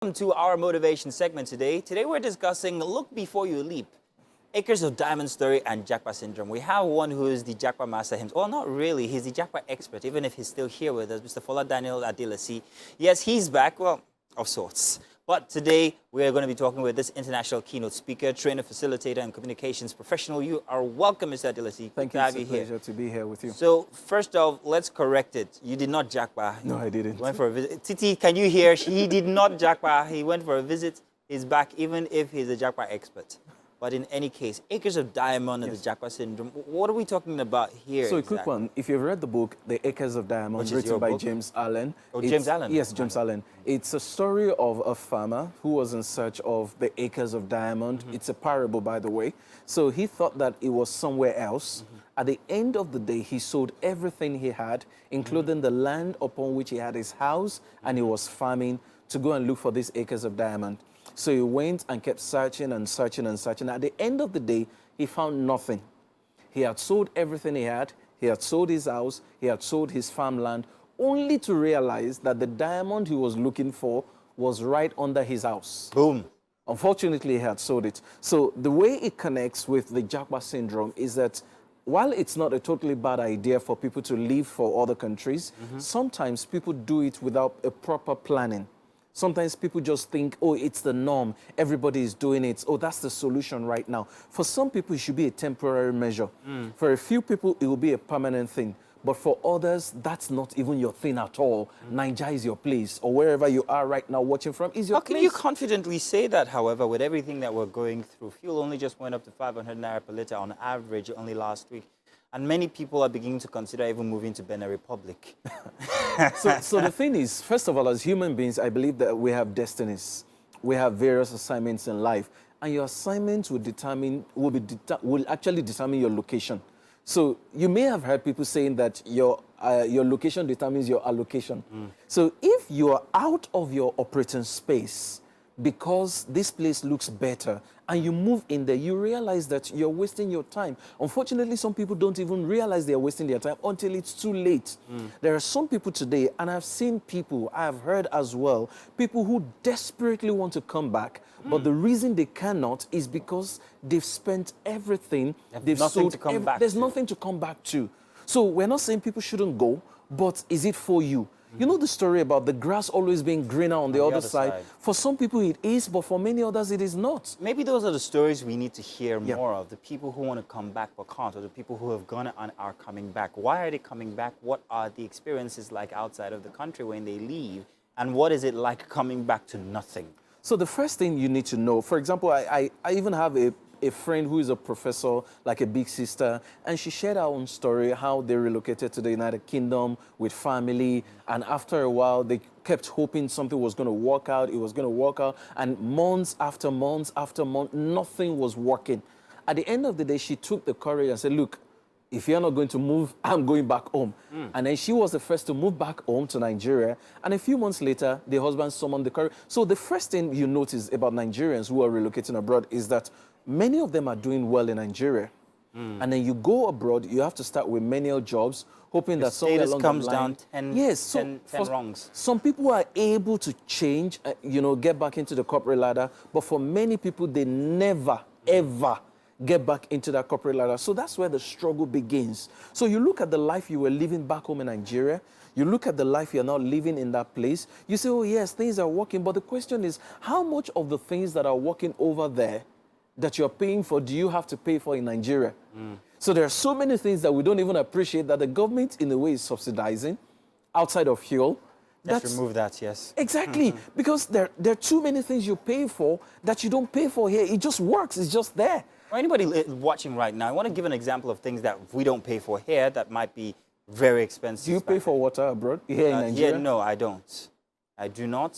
Welcome to our motivation segment today. Today we're discussing Look Before You Leap, Acres of Diamond Story and Japa Syndrome. We have one who is the Japa master himself. Well, not really. He's the Japa expert, even if he's still here with us, Mr. Fola Daniel Adelasi. Yes, he's back, well, of sorts. But today we are going to be talking with this international keynote speaker, trainer, facilitator, and communications professional. You are welcome, Mr. Adelasi. Thank you. It's a pleasure to be here with you. So, first off, let's correct it. You did not Japa. No, I didn't. You went for a visit. Titi, can you hear? He did not Japa. He went for a visit. He's back, even if he's a Japa expert. But in any case, Acres of Diamond and the Japa Syndrome, what are we talking about here? So a quick one. If you've read the book, The Acres of Diamond, written by James Allen. Oh, James Allen? Yes, James Allen. It's a story of a farmer who was in search of the acres of diamond. It's a parable, by the way. So he thought that it was somewhere else. At the end of the day, he sold everything he had, including the land upon which he had his house, and he was farming to go and look for these acres of diamond. So he went and kept searching and searching and searching. At the end of the day, he found nothing. He had sold everything he had sold his house, he had sold his farmland, only to realize that the diamond he was looking for was right under his house. Boom. Unfortunately, he had sold it. So the way it connects with the Japa syndrome is that while it's not a totally bad idea for people to leave for other countries, sometimes people do it without a proper planning. Sometimes people just think, oh, it's the norm. Everybody is doing it. Oh, that's the solution right now. For some people, it should be a temporary measure. For a few people, it will be a permanent thing. But for others, that's not even your thing at all. Nigeria is your place, or wherever you are right now watching from is your place. How can you confidently say that, however, with everything that we're going through? Fuel only just went up to 500 naira per litre on average only last week. And many people are beginning to consider even moving to Benin Republic. So the thing is, first of all, as human beings, I believe that we have destinies. We have various assignments in life. And your assignments will actually determine your location. So you may have heard people saying that your location determines your allocation. So if you are out of your operating space because this place looks better and you move in there, you realize that you're wasting your time. Unfortunately, some people don't even realize they're wasting their time until it's too late. There are some people today, and I've seen people, I've heard as well, people who desperately want to come back, but the reason they cannot is because they've spent everything, they've sold everything. There's nothing to come back to. So we're not saying people shouldn't go, but is it for you? You know the story about the grass always being greener on the other side? For some people it is, but for many others it is not. Maybe those are the stories we need to hear more of. The people who want to come back but can't, or the people who have gone and are coming back. Why are they coming back? What are the experiences like outside of the country when they leave? And what is it like coming back to nothing? So the first thing you need to know, for example, I even have a friend who is a professor, like a big sister, and she shared her own story, how they relocated to the United Kingdom with family, and after a while, they kept hoping something was going to work out, it was going to work out, and months after months after months, nothing was working. At the end of the day, she took the courage and said, look, if you're not going to move, I'm going back home. And then she was the first to move back home to Nigeria. And a few months later, the husband summoned the courage. So the first thing you notice about Nigerians who are relocating abroad is that many of them are doing well in Nigeria. And then you go abroad, you have to start with menial jobs, hoping that somewhere along comes the line, down 10 rungs. Some people are able to change, get back into the corporate ladder. But for many people, they never, ever get back into that corporate ladder. So that's where the struggle begins. So you look at the life you were living back home in Nigeria, you look at the life you're now living in that place, you say, oh yes, things are working, but the question is, how much of the things that are working over there that you're paying for, do you have to pay for in Nigeria? So there are so many things that we don't even appreciate that the government in a way is subsidizing outside of fuel. Let's remove that, yes. Exactly, because there are too many things you pay for that you don't pay for here. It just works, it's just there. For anybody watching right now, I want to give an example of things that we don't pay for here that might be very expensive. Do you pay for water abroad here in Nigeria? Yeah, no, I don't. I do not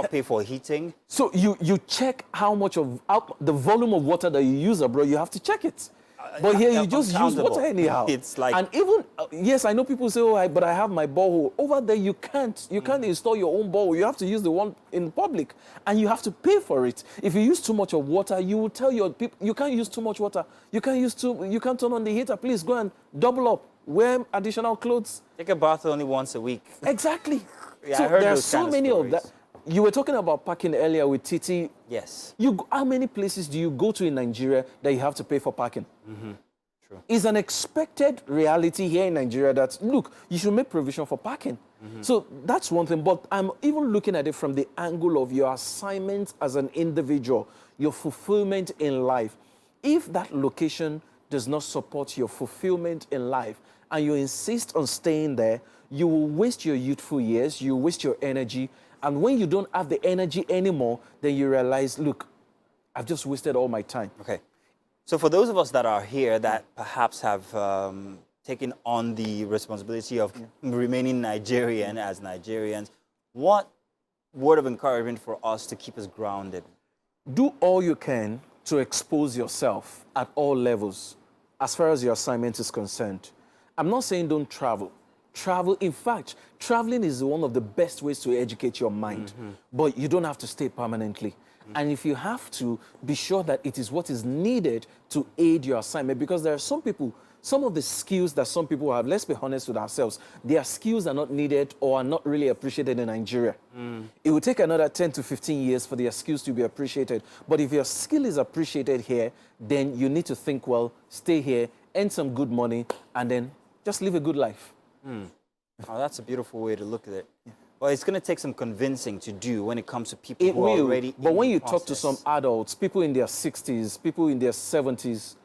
pay for heating. So you check how much of the volume of water that you use abroad, you have to check it. But here you just use water anyhow. It's like, and even yes, I know people say, oh, but I have my borehole. Over there, you can't install your own borehole. You have to use the one in public, and you have to pay for it. If you use too much of water, you will tell your people you can't use too much water. You can't turn on the heater. Please go and double up. Wear additional clothes. Take a bath only once a week. Exactly. Yeah, so I heard there are those so kind of many stories. of that. You were talking about parking earlier with Titi. Yes. How many places do you go to in Nigeria that you have to pay for parking? True. It's an expected reality here in Nigeria that, look, you should make provision for parking. So that's one thing. But I'm even looking at it from the angle of your assignment as an individual, your fulfillment in life. If that location does not support your fulfillment in life and you insist on staying there, you will waste your youthful years, you waste your energy. And when you don't have the energy anymore, then you realize, look, I've just wasted all my time. Okay. So for those of us that are here that perhaps have taken on the responsibility of remaining Nigerian as Nigerians, what word of encouragement for us to keep us grounded? Do all you can to expose yourself at all levels as far as your assignment is concerned. I'm not saying don't travel. Travel, in fact, traveling is one of the best ways to educate your mind, but you don't have to stay permanently. And if you have to, be sure that it is what is needed to aid your assignment, because there are some people, some of the skills that some people have, let's be honest with ourselves, their skills are not needed or are not really appreciated in Nigeria. It will take another 10 to 15 years for their skills to be appreciated. But if your skill is appreciated here, then you need to think, well, stay here, earn some good money, and then just live a good life. Oh, that's a beautiful way to look at it. Well, it's going to take some convincing to do when it comes to people It who are will, already but in when the you talk to process. some adults, people in their 60s, people in their 70s,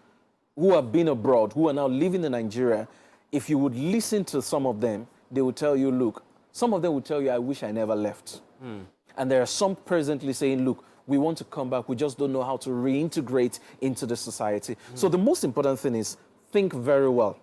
who have been abroad, who are now living in Nigeria, if you would listen to some of them, they will tell you, look, some of them will tell you, I wish I never left. And there are some presently saying, look, we want to come back, we just don't know how to reintegrate into the society. So the most important thing is think very well.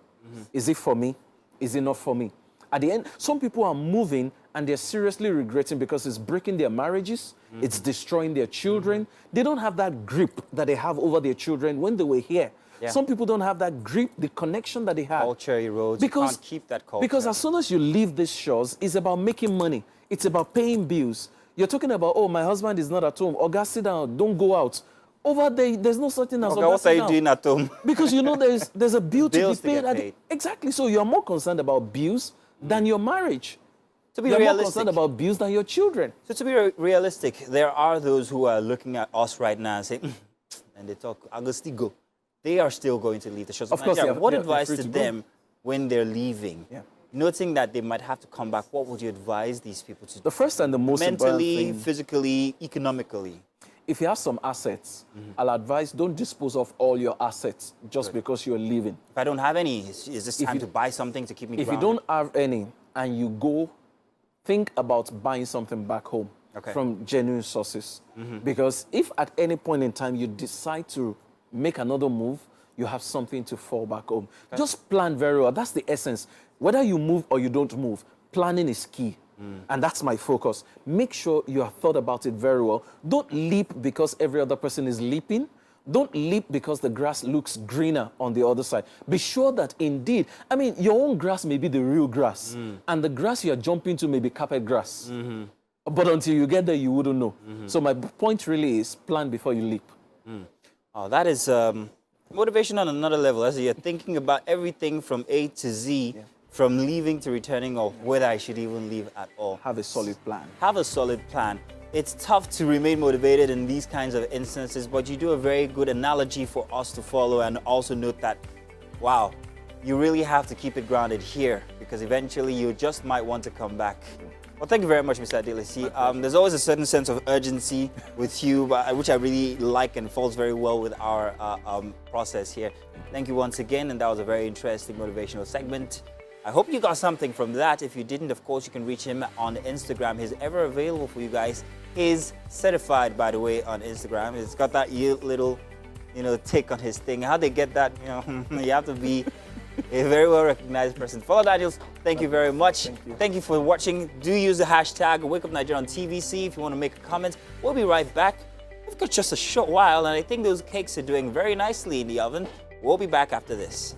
Is it for me? Is it not for me? At the end, some people are moving and they're seriously regretting because it's breaking their marriages, it's destroying their children. They don't have that grip that they have over their children when they were here. Yeah. Some people don't have that grip, the connection that they have. Culture erodes. You can't keep that culture. Because as soon as you leave these shores, it's about making money. It's about paying bills. You're talking about, oh, my husband is not at home. Oga, sit down, don't go out. Over there, there's no such thing as Okay, what are you doing at home? Because you know there's a bill to be Bills to paid. get paid. Exactly. So you're more concerned about bills than your marriage. To be You're more realistic, concerned about bills than your children. so to be realistic, there are those who are looking at us right now and saying, and they talk, Agustigo. They are still going to leave the shores of Of course, Nigeria. yeah, What they're advice free to to go. them when they're leaving? Yeah. Noting that they might have to come back, what would you advise these people to do? The first and the most important Mentally, thing, physically, economically. if you have some assets, I'll advise don't dispose of all your assets just because you're leaving. If I don't have any, is this time you- to buy something to keep me If you grounded? don't have any and you go, think about buying something back home from genuine sources. Because if at any point in time you decide to make another move, you have something to fall back home. Just plan very well. That's the essence. Whether you move or you don't move, planning is key. And that's my focus. Make sure you have thought about it very well. Don't leap because every other person is leaping. Don't leap because the grass looks greener on the other side. Be sure that indeed, I mean, your own grass may be the real grass. And the grass you are jumping to may be carpet grass. But until you get there, you wouldn't know. So my point really is plan before you leap. Oh, that is motivation on another level. As you're thinking about everything from A to Z, from leaving to returning, or whether I should even leave at all. Have a solid plan. Have a solid plan. It's tough to remain motivated in these kinds of instances, but you do a very good analogy for us to follow, and also note that, wow, you really have to keep it grounded here because eventually you just might want to come back. Well, thank you very much, Mr. Adelesi. There's always a certain sense of urgency with you, which I really like and falls very well with our process here. Thank you once again, and that was a very interesting motivational segment. I hope you got something from that. If you didn't, of course, you can reach him on Instagram. He's ever available for you guys. He's certified, by the way, on Instagram. He's got that little, tick on his thing. How they get that, you have to be a very well-recognized person. Follow Daniels. Thank you very much. Thank you for watching. Do use the hashtag WakeUpNigeria on TVC if you want to make a comment. We'll be right back. We've got just a short while, and I think those cakes are doing very nicely in the oven. We'll be back after this.